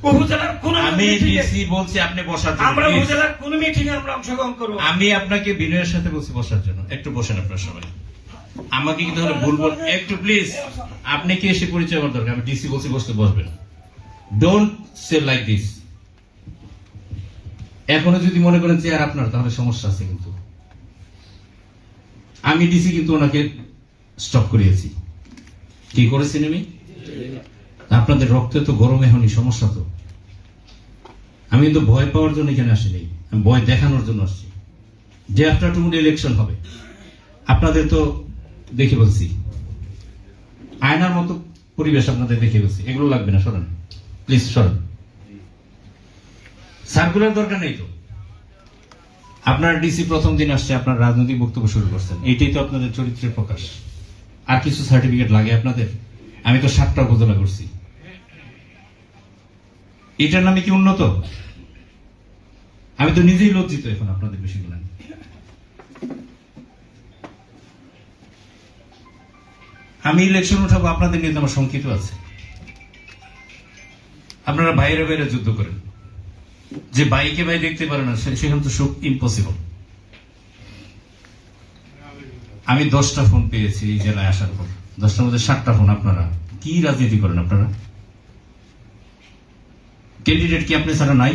উপজেলার কোন আমি ডিসি বলছি আপনি বসার জন্য আমরা please। উপজেলার কোন মিটিং এ আমরা অংশগ্রহণ করব? আমি আপনাকে বিনয়ের সাথে বলছি বসার জন্য, একটু বসেন আপনারা সবাই। আমাকে কিন্তু হলে ভুল বল, একটু প্লিজ। আপনি কি এসে পরিচয় আমার দরকার? আমি ডিসি বলছি বসতে বসবেন। Don't say like this. এখনো যদি মনে করেন চেয়ার আপনার, তাহলে সমস্যা আছে। কিন্তু আমি ডিসি কিন্তু ওনাকে স্টপ করিয়েছি। কি করেছেন আমি? আপনাদের রক্তে তো গরম এখনই সমস্যা। তো আমি কিন্তু ভয় পাওয়ার জন্য এখানে আসিনি, আমি ভয় দেখানোর জন্য আসছি। ডে আফটার টুমোরো ইলেকশন হবে, আপনাদের তো দেখে বলছি, আয়নার মতো পরিবেশ আপনাদের দেখে বলছি। এগুলো লাগবে না, সরেন প্লিজ, সরেন। সার্কুলার দরকার নেই তো। আপনার ডিসি প্রথম দিন আসছে, আপনার রাজনৈতিক বক্তব্য শুরু করছেন, এইটাই তো আপনাদের চরিত্রের প্রকাশ। আর কিছু সার্টিফিকেট লাগে আপনাদের? আমি তো 7টা উপজেলা করছি, এটার নামে কি উন্নত? আমি তো নিজেই লজ্জিত এখন আপনাদের বিষয়গুলো। আমি ইলেকশন উঠাবো, আপনাদের নিয়ে তো আমার শঙ্কিত আছে। আপনারা বাইরে বাইরে যুদ্ধ করেন, যে বাইকে ভাই দেখতে পারে না সেখানে তো সব ইম্পসিবল। আমি 10টা ফোন পেয়েছি এই জেলায় আসার পর, 10টার মধ্যে 7টা ফোন। আপনারা কি রাজনীতি করেন? আপনারা ক্যান্ডিডেট কি আপনি ছাড়া নাই?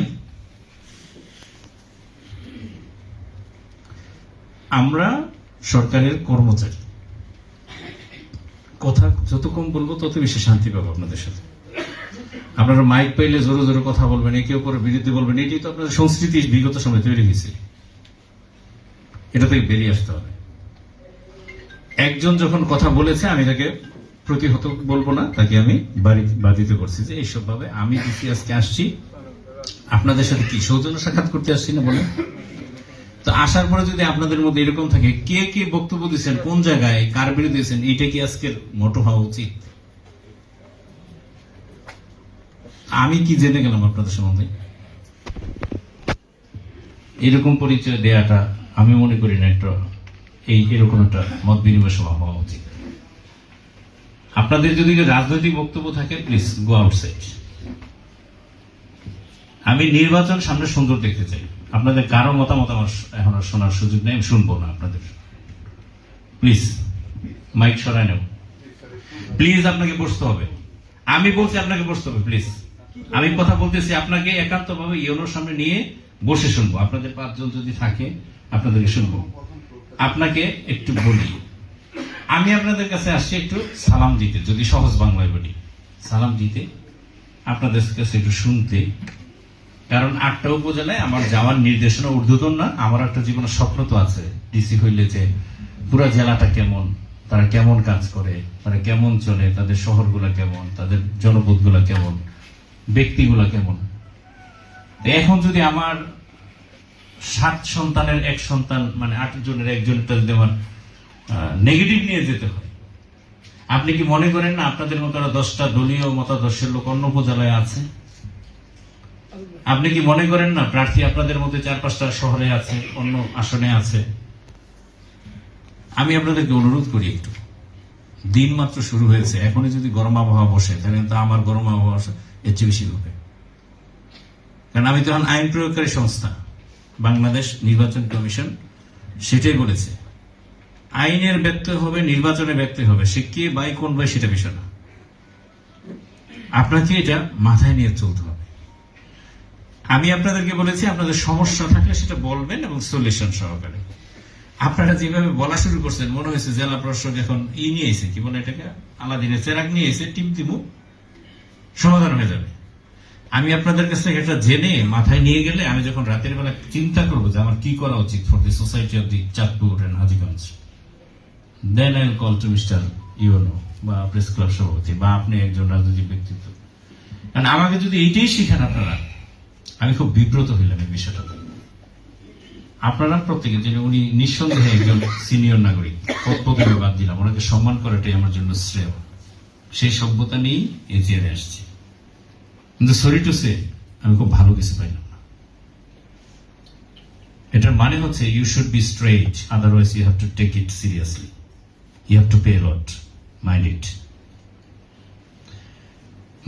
আমরা সরকারের কর্মচারী, কথা যত কম বলবো তত বেশি শান্তি পাবো আপনাদের সাথে। আপনারা মাইক পাইলে জোরে জোরে কথা বলবেন, একে অপরের বিরুদ্ধে বলবেন, এটি তো আপনাদের সংস্কৃতি বিগত সময় তৈরি হয়েছে। এটা থেকে বেরিয়ে আসতে হবে। একজন যখন কথা বলেছে, আমি তাকে প্রতিহত বলবো না, তাকে আমি বাধিত করছি যে এইসব ভাবে আমি ডিসি আজকে আসছি আপনাদের সাথে কি সৌজন্য সাক্ষাৎ করতে আসছি না বলে। তো আসার পরে যদি আপনাদের মধ্যে এরকম থাকে, কে কে বক্তব্য দিচ্ছেন, কোন জায়গায় কার বিরুদ্ধে দিচ্ছেন, এটা কি আজকের মোটো হওয়া উচিত? আমি কি জেনে গেলাম আপনাদের সম্বন্ধে? এরকম পরিচয় দেওয়াটা আমি মনে করি না একটা এরকম একটা মত বিনিময় সভা হওয়া উচিত। আপনাদের যদি রাজনৈতিক বক্তব্য থাকে, প্লিজ গো আউটসাইড। আমি নির্বাচন সামনে সুন্দর দেখতে চাই। আপনাদের কারো মতামত আমার এখন আর শোনার সুযোগ নেই, আমি শুনবো না আপনাদের। প্লিজ মাইক সরাই নেব। প্লিজ আপনাকে বসতে হবে, আমি বলছি আপনাকে বসতে হবে। প্লিজ আমি কথা বলতেছি, আপনাকে একান্ত ভাবে ইউনোর সামনে নিয়ে বসে শুনবো। আপনাদের 5 জন যদি থাকে আপনাদেরকে শুনবো। আপনাকে একটু বলি, আমি আপনাদের কাছে আসছি একটু সালাম দিতে, যদি সহজ বাংলায় বলি, সালাম দিতে, আপনাদের কাছে একটু শুনতে। কারণ 8টা উপজেলায় আমার যাওয়ার নির্দেশনা ঊর্ধ্বতন না। আমার একটা জীবনের স্বপ্ন তো আছে, ডিসি হইলে যে পুরা জেলাটা কেমন, তারা কেমন কাজ করে, তারা কেমন চলে, তাদের শহরগুলা কেমন, তাদের জনপদগুলা কেমন, ব্যক্তিগুলা কেমন। এখন যদি আমার 7 সন্তানের 1 সন্তান, মানে 8 জনের 1 জনটা যদি আমার নেগেটিভ নিয়ে যেতে হয়, আপনি কি মনে করেন না আপনাদের মতো 10টা দলীয় মতাদর্শের লোক অন্য উপজেলায় আছে? আপনি কি মনে করেন না প্রার্থী আপনাদের মধ্যে 4-5টা শহরে আছে, অন্য আসনে আছে? আমি আপনাদেরকে অনুরোধ করি, একটু দিন মাত্র শুরু হয়েছে, এখনই যদি গরম আবহাওয়া বসে, তাহলে তো আমার গরম আবহাওয়া এর চেয়ে বেশি হবে। কারণ আমি তো এখন আইন প্রয়োগকারী সংস্থা, বাংলাদেশ নির্বাচন কমিশন সেটাই বলেছে, আইনের ব্যত্যয় হবে, নির্বাচনে ব্যত্যয় হবে, সে কে বাই কোন বাই সেটা বিষয় না। আপনাকে এটা মাথায় নিয়ে চলতে হবে। আমি আপনাদেরকে বলেছি, আপনাদের সমস্যা থাকলে সেটা বলবেন এবং সলিউশন সহকারে। আপনারা যেভাবে বলা শুরু করছেন, মনে হয়েছে জেলা প্রশাসক এখন নিয়ে এসে, কি বলে এটাকে, আলাদিনের চেরাগ নিয়ে এসে টিপ দিব, সমাধান হয়ে যাবে। আমি আপনাদের কাছে এটা জেনে মাথায় নিয়ে গেলে, আমি যখন রাতের বেলা চিন্তা করবো যে আমার কি করা উচিত for the society of the Chandpur and Hajiganj, then I will call to mister UNO বা প্রেস ক্লাব সভাপতি, বা আপনি একজন রাজনৈতিক ব্যক্তিত্ব। কারণ আমাকে যদি এইটাই শিখান আপনারা, আমি খুব বিব্রত হইলাম এই বিষয়টা। আপনারা প্রত্যেকে, যে উনি নিঃসন্দেহে একজন সিনিয়র নাগরিক, পদে বাদ দিলাম, ওনাকে সম্মান করাটাই আমার জন্য শ্রেয়। সেই সভ্যতা নিয়েই এই চেয়ারে আসছি। কিন্তু সরি টু সে, আমি খুব ভালো কিছু পাইলাম না। এটার মানে হচ্ছে you should be straight, otherwise you have to take it seriously, you have to pay lot, mind it.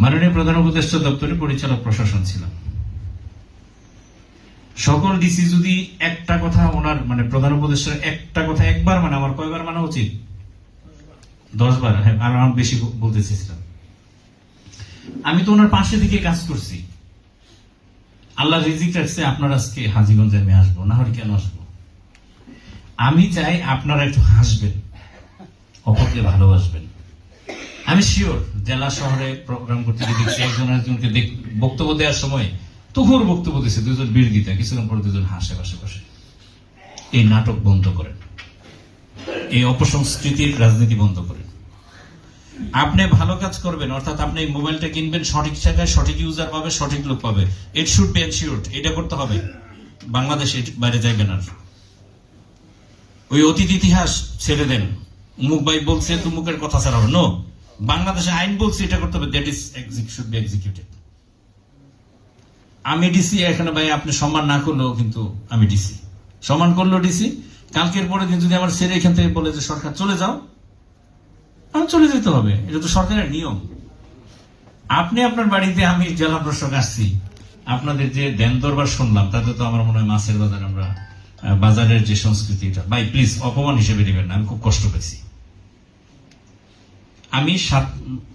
মাননীয় প্রধান উপদেষ্টা দপ্তরে পরিচালক প্রশাসন ছিলাম। সকল ডিসি যদি একটা কথা ওনার মানে প্রধান উপদেষ্টার একটা কথা একবার মানে আমার কয়বার মানা উচিত? 10 বার। হ্যাঁ, আর আমি বেশি বলতে চেয়েছিলাম। আমি তো ওনার পাশে থেকে কাজ করছি। আল্লাহ রিজিক রাখছে আপনার আজকে হাজীগঞ্জে আমি আসবো, না হলে কেন আসবো? আমি চাই আপনারা একটু হাসবেন, অপরকে ভালোবাসবেন। আমি শিওর জেলা শহরে প্রোগ্রাম করতে গিয়ে দেখছি একজনকে বক্তব্য দেওয়ার সময় তুখুর বক্তব্য দিচ্ছে, দুজন বিরোধিতা, কিছুক্ষণ পরে দুজন হাসে পাশে বসে। এই নাটক বন্ধ করেন, এই অপসংস্কৃতির রাজনীতি বন্ধ করেন। আপনি ভালো কাজ করবেন, অর্থাৎ আপনি এই মোবাইলটা কিনবেন সঠিক জায়গায়, সঠিক ইউজার পাবে, সঠিক লোক পাবে। It should be ensured. এটা করতে হবে। বাংলাদেশে বাইরে যাইবেন আর ওই অতীত ইতিহাস ছেড়ে দেন। উমুক ভাই বলছে তুমুকের কথা ছাড়া হবে নো। বাংলাদেশে আইন বলছে এটা করতে হবে, that is should be executed. আমি ডিসি, এখানে ভাই আপনি সম্মান না করলেও কিন্তু আমি ডিসি, সম্মান করলেও ডিসি। কালকের পরের দিন যদি আমার ছেলে এখান থেকে বলে যে সরকার চলে যাও, আমার চলে যেতে হবে। এটা তো সরকারের নিয়ম। আপনি আপনার বাড়িতে, আমি জেলা প্রশাসক আসছি, আপনাদের যে দেন দরবার শুনলাম, তাতে তো আমার মনে হয় মাছের বাজার, আমরা বাজারের যে সংস্কৃতিটা, ভাই প্লিজ অপমান হিসেবে নেবেন না, আমি খুব কষ্ট পেয়েছি। আমি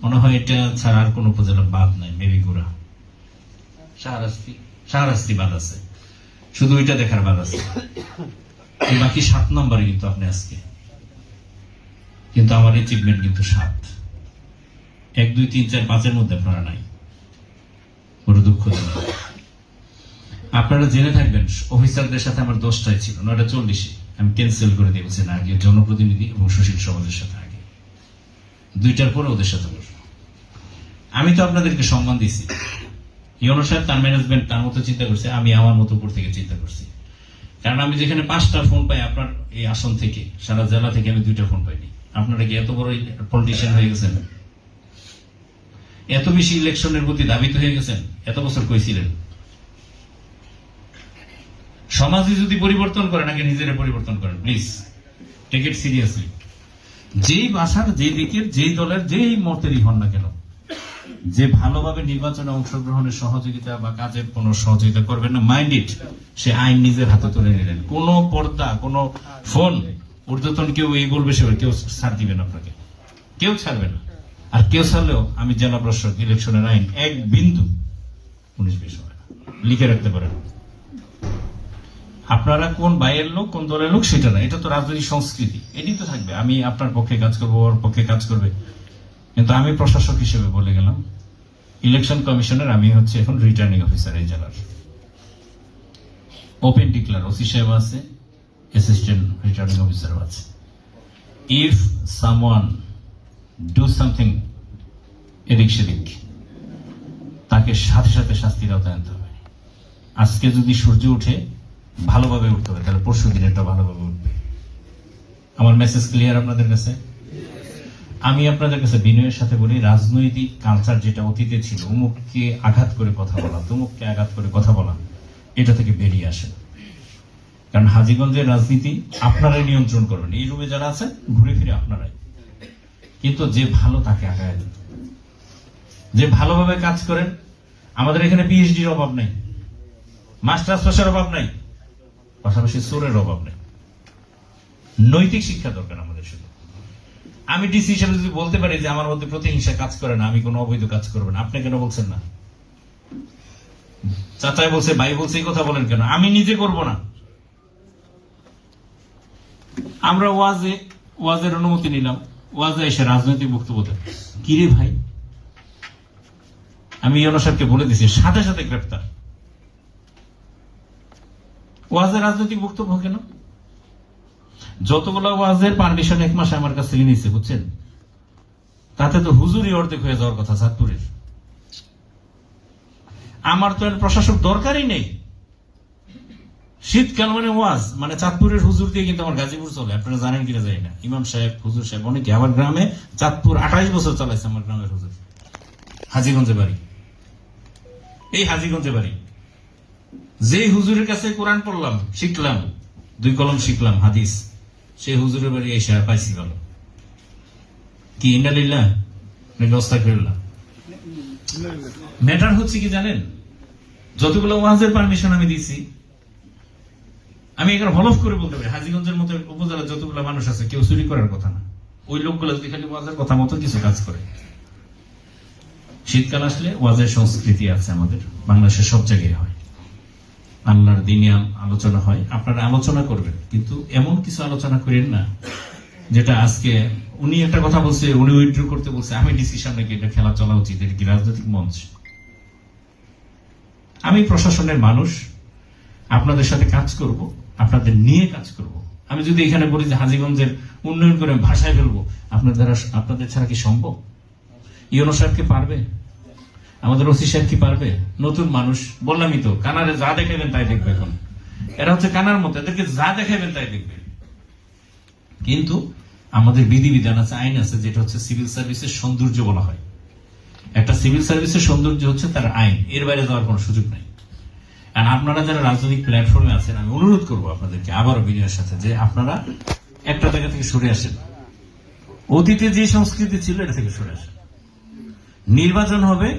মনে হয় এটা ছাড়া আর কোন উপজেলা বাদ নাই, বেবিগুড়া, শাহরাস্তি বাদ আছে, শুধু ওইটা দেখার বাদ আছে। বাকি 7 নম্বরে কিন্তু আপনি আজকে, কিন্তু আমার অ্যাচিভমেন্ট কিন্তু 7, 1, 2, 3, 4, 5-এর মধ্যে আপনারা নাই। বড় দুঃখজনক। আপনারা জেনে থাকবেন অফিসারদের সাথে আমার 10টায় ছিল, 9:40-এ আমি ক্যান্সেল করে দিয়েছি না, আগে জনপ্রতিনিধি এবং সুশীল সমাজের সাথে আগে 2টার পরে ওদের সাথে বসবো। আমি তো আপনাদেরকে সম্মান দিছি। ইউনো সাহেব তার ম্যানেজমেন্ট তার মতো চিন্তা করছে, আমি আমার মতো উপর থেকে চিন্তা করছি। কারণ আমি যেখানে 5টা ফোন পাই আপনার এই আসন থেকে, সারা জেলা থেকে আমি 2টা ফোন পাইনি। আপনারা কি এত বড় পলিটিশিয়ান হয়ে গেছেন? এত বেশি ইলেকশনের প্রতি দাবিত হয়ে গেছেন? এত বছর কইছিলেন? সমাজে যদি পরিবর্তন করেন, আগে নিজেরা পরিবর্তন করেন প্লিজ, টেক ইট সিরিয়াসলি। যেই ভাষার, যেই দিকের, যেই দলের, যেই মতেরই হন না কেন, যে ভালোভাবে নির্বাচনে অংশগ্রহণের সহযোগিতা বা কাজের কোন সহযোগিতা করবেন না, মাইন্ড ইট, সে আইন নিজের হাতে তুলে নিলেন। কোন পর্দা, কোন ফোন ঊর্ধ্বতন কেউ এই বলবে সে কেউ ছাড় দিবেন আপনাকে, কেউ ছাড়বে না। আর কেউ ছাড়লেও আমি জেলা প্রশাসক, ইলেকশনের আইন 1 বিন্দু 19-20 হবে না, লিখে রাখতে পারেন। আপনারা কোন বাইয়ের লোক, কোন দলের লোক সেটা না, এটা তো রাজনৈতিক সংস্কৃতি, এটি তো থাকবে। আমি আপনার পক্ষে কাজ করবো, ওর পক্ষে কাজ করবে, কিন্তু আমি প্রশাসক হিসেবে বলে গেলাম, ইলেকশন কমিশনের আমি হচ্ছে এখন রিটার্নিং অফিসার এই জেলার। ওপেন ডিক্লার, ওসি সাহেব আছে, অ্যাসিস্ট্যান্ট রিটার্নিং অফিসার আছে। ইফ সামওয়ান ডু সামথিং এদিক সেদিক, তাকে সাথে সাথে শাস্তির আওতায় আনতে হবে। আজকে যদি সূর্য উঠে ভালোভাবে উঠতে হবে, তাহলে পরশু দিন এটা ভালোভাবে উঠবে। আমার মেসেজ ক্লিয়ার আপনাদের কাছে? আমি আপনাদের কাছে বিনয়ের সাথে বলি, রাজনৈতিক কালচার যেটা অতীতে ছিল, অমুককে আঘাত করে কথা বলা, তমুককে আঘাত করে কথা বলা, এটা থেকে বেরিয়ে আসেন। কারণ হাজীগঞ্জের রাজনীতি আপনারাই নিয়ন্ত্রণ করবেন। এই রুমে যারা আছে ঘুরে ফিরে আপনারাই, কিন্তু যে ভালো তাকে আগায় দেন, যে ভালোভাবে কাজ করেন। আমাদের এখানে পিএইচডির অভাব নেই, মাস্টার্স পাশের অভাব নাই, পাশাপাশি চোরের অভাব নেই। নৈতিক শিক্ষা দরকার আমাদের শুধু। আমি ডিসি হিসেবে যদি বলতে পারি যে আমার মধ্যে প্রতিহিংসা কাজ করে না, আমি কোনো অবৈধ কাজ করবো না, আপনি কেন বলছেন না? চাচাই বলছে, ভাই বলছে, এই কথা বলেন কেন? আমি নিজে করব না। আমরা ওয়াজের অনুমতি নিলাম, ওয়াজে এসে রাজনৈতিক বক্তব্য দেন, কিরে ভাই? আমি ইউনো সাহেবকে বলে দিছি, সাথে সাথে গ্রেপ্তার। ওয়াজের রাজনৈতিক বক্তব্য কেন? যতগুলো ওয়াজের পারমিশন 1 মাসে আমার কাছ থেকে নিচ্ছে, বুঝছেন? তাতে তো হুজুরি অর্ধেক হয়ে যাওয়ার কথা চাঁদপুরের। আমার তো প্রশাসক দরকারই নেই। শীতকাল মানে ওয়াজ, মানে চাঁদপুরের হুজুর দিয়ে কিন্তু আমার গাজীপুর চলে। আপনারা জানেন কিনা জানি না, ইমাম সাহেব, হুজুর সাহেব অনেকে। আমার গ্রামে চাঁদপুর 28 বছর চালাইছে আমার গ্রামের হুজুর। হাজীগঞ্জে বাড়ি, এই হাজীগঞ্জে বাড়ি। যে হুজুরের কাছে কোরআন পড়লাম, শিখলাম, 2 কলম শিখলাম হাদিস, সেই হুজুরের বাড়ি এসে পাইছি ভালো। কি ইন্নালিল্লাহ নাকি আস্তাগফিরুল্লাহ? ম্যাটার হচ্ছে কি জানেন, যতগুলো ওয়াজের পারমিশন আমি দিয়েছি, আমি এখানে হলফ করে বলতে পারি হাজীগঞ্জের মতো উপজেলার যতগুলো মানুষ আছে কেউ চুরি করার কথা না। ওই লোকগুলো যদি খালি ওয়াজের কথা মতো কিছু কাজ করে। শীতকাল আসলে ওয়াজের সংস্কৃতি আছে আমাদের বাংলাদেশের সব জায়গায় হয়, আল্লাহর দিনে আলোচনা হয়, আপনারা আলোচনা করবেন, কিন্তু এমন কিছু আলোচনা করেন না যেটা আজকে উনি একটা কথা বলছে, উনি উইথড্র করতে বলছে, আমি ডিসি সামনে গিয়ে এটা খেলা চলা উচিত, এটা কি রাজনৈতিক মঞ্চ? আমি প্রশাসনের মানুষ, আপনাদের সাথে কাজ করব, আপনাদের নিয়ে কাজ করব। আমি যদি এখানে বলি যে হাজীগঞ্জের উন্নয়ন করে ভাষায় ফেলবো, আপনাদের ছাড়া কি সম্ভব? ইউনো সাহেব কি পারবে? আমাদের ওসি সাহেব কি পারবে? নতুন মানুষ, বললামই তো, কানারে যা দেখাবেন তাই দেখবে। এখন এরা হচ্ছে কানার মতো, এদেরকে যা দেখাবেন তাই দেখবে। কিন্তু আমাদের বিধিবিধান আছে, আইন আছে, যেটা হচ্ছে সিভিল সার্ভিসের সৌন্দর্য বলা হয়। একটা সিভিল সার্ভিসের সৌন্দর্য হচ্ছে তার আইন, এর বাইরে যাওয়ার কোনো সুযোগ নাই। আর আপনারা যারা রাজনৈতিক প্ল্যাটফর্মে আছেন, আমি অনুরোধ করবো আপনাদেরকে আবারও বিনয়ের সাথে, যে আপনারা একটা জায়গা থেকে সরে আসেন। অতীতে যে সংস্কৃতি ছিল এটা থেকে সরে আসেন। নির্বাচন হবে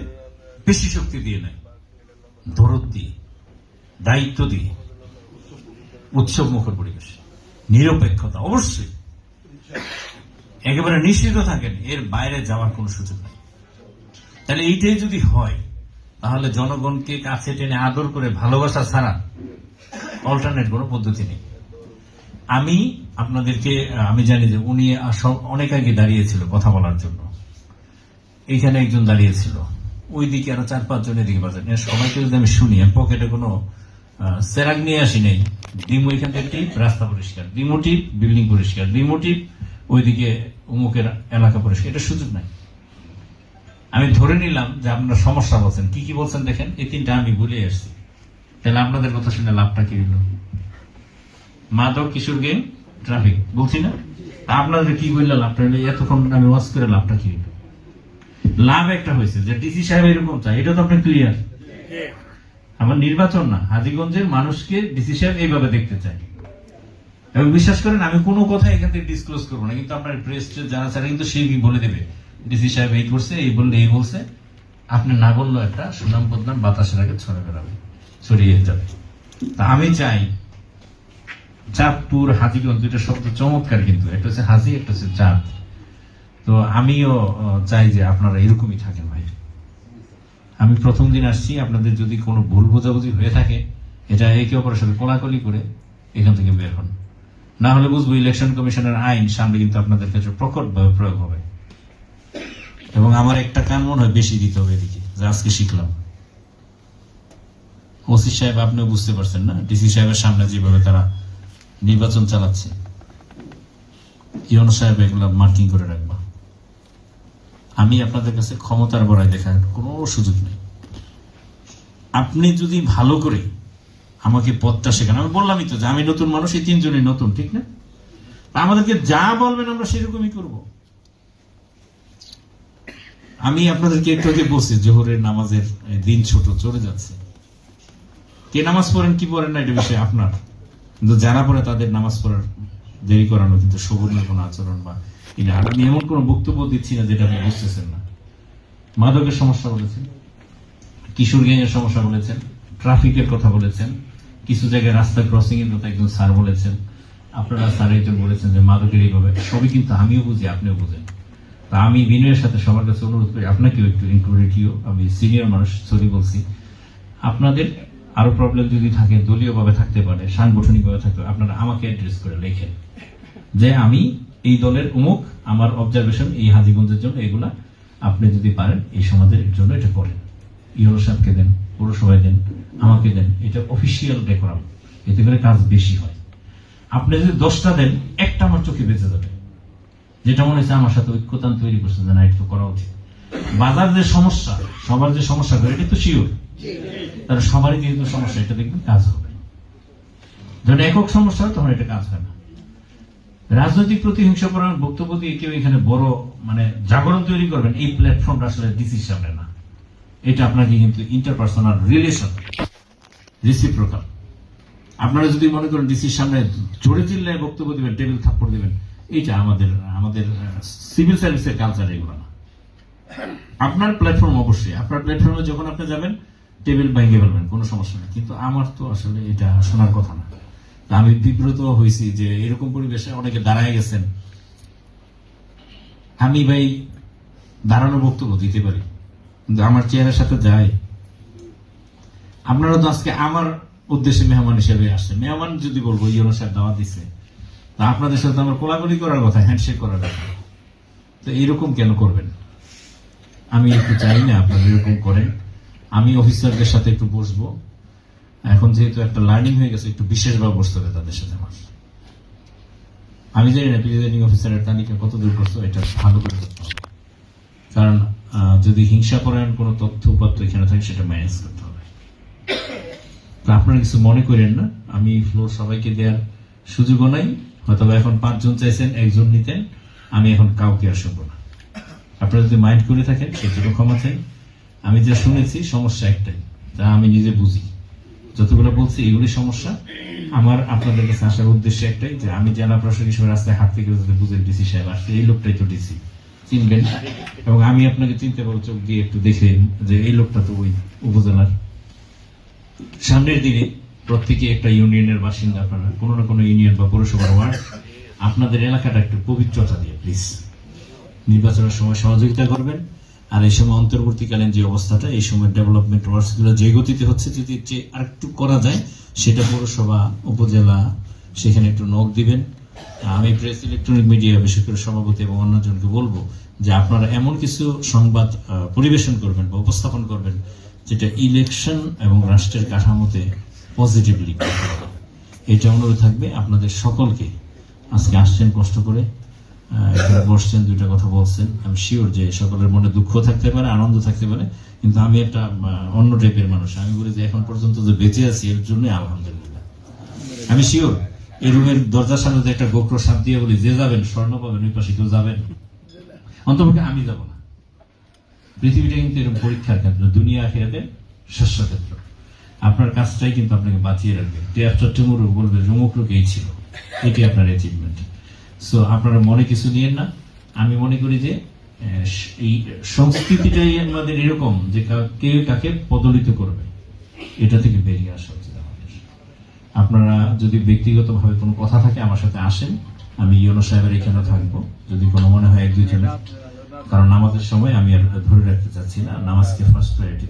বেশি শক্তি দিয়ে নাই, দরদ দিয়ে, দায়িত্ব দিয়ে, উৎসব মুখর পরিবেশ, নিরপেক্ষতা অবশ্যই একেবারে নিশ্চিত থাকেন, এর বাইরে যাওয়ার কোন সুযোগ নেই। তাহলে এইটাই যদি হয়, তাহলে জনগণকে কাছে টেনে আদর করে ভালোবাসা ছাড়া অল্টারনেট কোনো পদ্ধতি নেই। আমি আপনাদেরকে, আমি জানি যে উনি অনেক আগে দাঁড়িয়েছিল কথা বলার জন্য, এইখানে একজন দাঁড়িয়েছিল, ওইদিকে আরো 4-5 জন এদিকে বাজেন, সবাইকে যদি আমি শুনি, আমি পকেটে কোনো সেরাক নিয়ে আসি নাই। ডিমো এখান থেকে টিপ, রাস্তা পরিষ্কার, ডিমো টিপ, বিল্ডিং পরিষ্কার, ডিমো টিপ, ওইদিকে অমুকের এলাকা পরিষ্কার, এটা সুযোগ নাই। আমি ধরে নিলাম যে আপনারা সমস্যা বলছেন, কি কি বলছেন দেখেন, এই 3টা আমি ভুলে আসছি। তাহলে আপনাদের কথা শুনে লাভটা কি হলো? মাদক, কিশোর গেম, ট্রাফিক বলছি না? আপনাদের কি বললে লাভটা হলো? এতক্ষণ আমি ওয়াজ করে লাভটা কি হলো? লাভ একটা হয়েছে যে ডিসি সাহেব এরকম চাই, এটা তো আপনি ক্লিয়ার। আমার নির্বাচন না, হাজীগঞ্জের মানুষকে ডিসি সাহেব এইভাবে দেখতে চাই। এবং বিশ্বাস করেন, আমি কোনো কথা এখান থেকে ডিসক্লোজ করবো না, কিন্তু আপনার প্রেস যারা ছাড়া কিন্তু সেই বলে দেবে ডিসি সাহেব এই করছে, এই বললে এই বলছে। আপনি না বললো একটা সুনাম বদনাম বাতাসের আগে ছড়িয়ে যাবে। তা আমি চাই চাঁদপুর, হাজীগঞ্জ, দুইটা শব্দ চমৎকার, কিন্তু একটা হচ্ছে হাজী, একটা হচ্ছে চাঁদ। তো আমিও চাই যে আপনারা এরকমই থাকেন ভাই। আমি প্রথম দিন আসছি, আপনাদের যদি কোনো ভুল বোঝাবুঝি হয়ে থাকে, এটা একে অপরের সাথে কোলাকুলি করে এখান থেকে বের হন। না হলে বুঝবো ইলেকশন কমিশনের আইন সামনে কিন্তু আপনাদের কাছে প্রকটভাবে প্রয়োগ হবে। এবং আমার একটা কান মনে হয় বেশি দিতে হবে এদিকে, যে আজকে শিখলাম। ওসি সাহেব আপনিও বুঝতে পারছেন না, ডিসি সাহেবের সামনে যেভাবে তারা নির্বাচন চালাচ্ছে, ইউনো সাহেব এগুলো মার্কিং করে রাখবা। আমি আপনাদের কাছে ক্ষমতার বড়াই দেখার কোনো সুযোগ নেই। আপনি যদি ভালো করে আমাকে পথটা শেখান, আমি বললামই তো যে আমি নতুন মানুষ, এই 3 জনই নতুন, ঠিক না? আমাদেরকে যা বলবেন আমরা সেরকমই করব। আমি আপনাদেরকে একটু আগে বলছি, জোহরের নামাজের দিন ছোট চলে যাচ্ছে। কে নামাজ পড়েন কি পড়েন না এটা বিষয় আপনার, কিন্তু যারা পড়ে তাদের নামাজ পড়ার দেরি করানো কিন্তু শোভনীয় কোনো আচরণ বা এটা। আমি এমন কোনো বক্তব্য দিচ্ছি না যেটা আপনি বুঝতেছেন না। মাদকের সমস্যা বলেছেন, কিশোর গ্যাংয়ের সমস্যা বলেছেন, ট্রাফিকের কথা বলেছেন, কিছু জায়গায় রাস্তা ক্রসিং এর কথা একজন স্যার বলেছেন, আপনারা স্যার একজন বলেছেন যে মাদকের এইভাবে, সবই কিন্তু আমিও বুঝি, আপনিও বুঝেন। তা আমি বিনয়ের সাথে সবার কাছে অনুরোধ করি, আপনাকেও একটু ইনক্লুডেড, আমি সিনিয়র মানুষ, সরি বলছি, আপনাদের আরো প্রবলেম যদি থাকে, দলীয়ভাবে থাকতে পারে, সাংগঠনিকভাবে থাকতে পারে, আপনারা আমাকে অ্যাড্রেস করে লেখেন যে আমি এই দলের অমুক, আমার অবজারভেশন এই হাজীগঞ্জের জন্য এগুলা, আপনি যদি পারেন এই সমাজের জন্য এটা করেন। ইউনো সাহেবকে দেন, পৌরসভায় দেন, আমাকে দেন, এটা অফিসিয়াল ডেকোরাম, এতে করে কাজ বেশি হয়। আপনি যদি 10টা দেন, একটা আমার চোখে বেঁচে যাবে, যেটা মনে হচ্ছে আমার সাথে ঐক্যতান তৈরি করছে, যে না এটা করা উচিত। বাজার যে সমস্যা, সবার যে সমস্যা করে, এটা তো শিওর, তাহলে সবারই যেহেতু সমস্যা, এটা দেখবেন কাজ হবে। যখন একক সমস্যা হয় তখন এটা কাজ হয় না। রাজনৈতিক প্রতিহিংসাপরায়ণ বক্তব্য দিয়ে কেউ এখানে বড় জাগরণ তৈরি করবেন, এই প্ল্যাটফর্মটা আসলে ডিসির সামনে না। এটা আপনাকে কিন্তু ইন্টারপার্সোনাল রিলেশন, রিসিপ্রোকাল। আপনারা যদি মনে করেন ডিসির সামনে জোরে চিল্লায় বক্তব্য দিবেন, টেবিল থাপ্পড় দিবেন, এইটা আমাদের সিভিল সার্ভিসের কালচার, এগুলো না। আপনার প্ল্যাটফর্ম অবশ্যই, আপনার প্ল্যাটফর্মে যখন আপনি যাবেন টেবিল ভেঙে ফেলবেন, কোনো সমস্যা নেই, কিন্তু আমার তো আসলে এটা শোনার কথা না। তা আমি বিব্রত হয়েছি যে এরকম পরিবেশে অনেকে দাঁড়ায় গেছেন। আমি ভাই দাঁড়ানো বক্তব্য দিতে পারি, কিন্তু আমার চেহারার সাথে যায়। আপনারা তো আজকে আমার উদ্দেশ্যে মেহমান হিসেবে আসছেন। মেহমান যদি বলবো ইউনো সাহেব দাওয়াত দিচ্ছে, তা আপনাদের সাথে আমার কোলাকুলি করার কথা, হ্যান্ডশেক করার কথা। তো এইরকম কেন করবেন? আমি একটু চাই না আপনারা এরকম করেন। আমি অফিসারদের সাথে একটু বসবো, এখন যেহেতু একটা লার্নিং হয়ে গেছে, একটু বিশেষভাবে বসতে হবে তাদের সাথে আমার। আমি জানি না প্রিজাইডিং অফিসারের তালিকা কত দূর করছো, এটা ভালো করে করতে হবে। কারণ যদি হিংসা করেন কোনো তথ্য উপাত্ত এখানে থাকে, সেটা ম্যানেজ করতে হবে। তো আপনারা কিছু মনে করেন না, আমি ফ্লোর সবাইকে দেওয়ার সুযোগও নাই। হয়তো এখন 5 জন চাইছেন, 1 জন নিতেন, আমি এখন কাউকে আর শুনবো না। আপনারা যদি মাইন্ড করে থাকেন সেটুকু ক্ষমা চাই। আমি যা শুনেছি সমস্যা একটাই, তা আমি নিজে বুঝি, যতগুলো বলছি এগুলি সমস্যা। আমার আপনাদের কাছে আসার উদ্দেশ্য একটাই, যে আমি জেলা প্রশাসক হিসেবে রাস্তায় হাঁটতে গেলে যাতে বুঝে ডিসি সাহেব আসছে, এই লোকটাই তো ডিসি, চিনবেন। এবং আমি আপনাকে চিনতে পারবো চোখ দিয়ে একটু দেখে, যে এই লোকটা তো ওই উপজেলার। সামনের দিনে প্রত্যেকে একটা ইউনিয়নের বাসিন্দা, আপনারা কোনো না কোনো ইউনিয়ন বা পৌরসভার ওয়ার্ড, আপনাদের এলাকাটা একটু পবিত্রতা দিয়ে প্লিজ নির্বাচনের সময় সহযোগিতা করবেন। আর এই সময় অন্তর্বর্তীকালীন যে অবস্থাটা, এই সময় ডেভেলপমেন্ট ওয়ার্কসগুলো যে গতিতে হচ্ছে, যদি আর একটু করা যায়, সেটা পৌরসভা, উপজেলা, সেখানে একটু নখ দিবেন। আমি প্রেস ইলেকট্রনিক মিডিয়া বিশেষ করে সভাপতি এবং অন্যজনকে বলবো যে আপনারা এমন কিছু সংবাদ পরিবেশন করবেন বা উপস্থাপন করবেন, যেটা ইলেকশন এবং রাষ্ট্রের কাঠামোতে পজিটিভলি, এটা অনুরোধ থাকবে আপনাদের সকলকে। আজকে আসছেন কষ্ট করে, বসছেন, 2টা কথা বলছেন, আমি শিওর যে সকলের মনে দুঃখ থাকতে পারে, আনন্দ থাকতে পারে, কিন্তু আমি একটা অন্য টাইপের মানুষ। আমি বলি যে এখন পর্যন্ত যে বেঁচে আছি এর জন্য আলহামদুলিল্লাহ। আমি শিওর এই রুমের দরজার সামনে একটা গোপ্র সাপ দিয়ে বলি, যে যাবেন স্বর্ণ পাবেন, ওই পাশে কেউ যাবেন, অন্তপক্ষে আমি যাব না। পৃথিবীটা কিন্তু এরকম পরীক্ষার ক্ষেত্র, দুনিয়া আখিরাতে শস্য ক্ষেত্র। আপনার কাজটাই কিন্তু আপনাকে বাঁচিয়ে রাখবে। ডে আফটার টুমরো বলবে অমুক লোক এই ছিল, এটি আপনার অ্যাচিভমেন্ট। সো আপনারা মনে কিছু নিয়েন না। আমি মনে করি যে এই সংস্কৃতিটাই আমাদের এরকম যে কে কাকে পদলিত করবে, এটা থেকে বেরিয়ে আসা উচিত আমাদের। আপনারা যদি ব্যক্তিগতভাবে কোনো কথা থাকে আমার সাথে আসেন, আমি ইউনো সাহেবের এখানে থাকবো, যদি কোনো মনে হয় 1-2 জনের, কারণ নামাজের সময় আমি আর ধরে রাখতে চাচ্ছি না, নামাজকে ফার্স্ট প্রায়োরিটি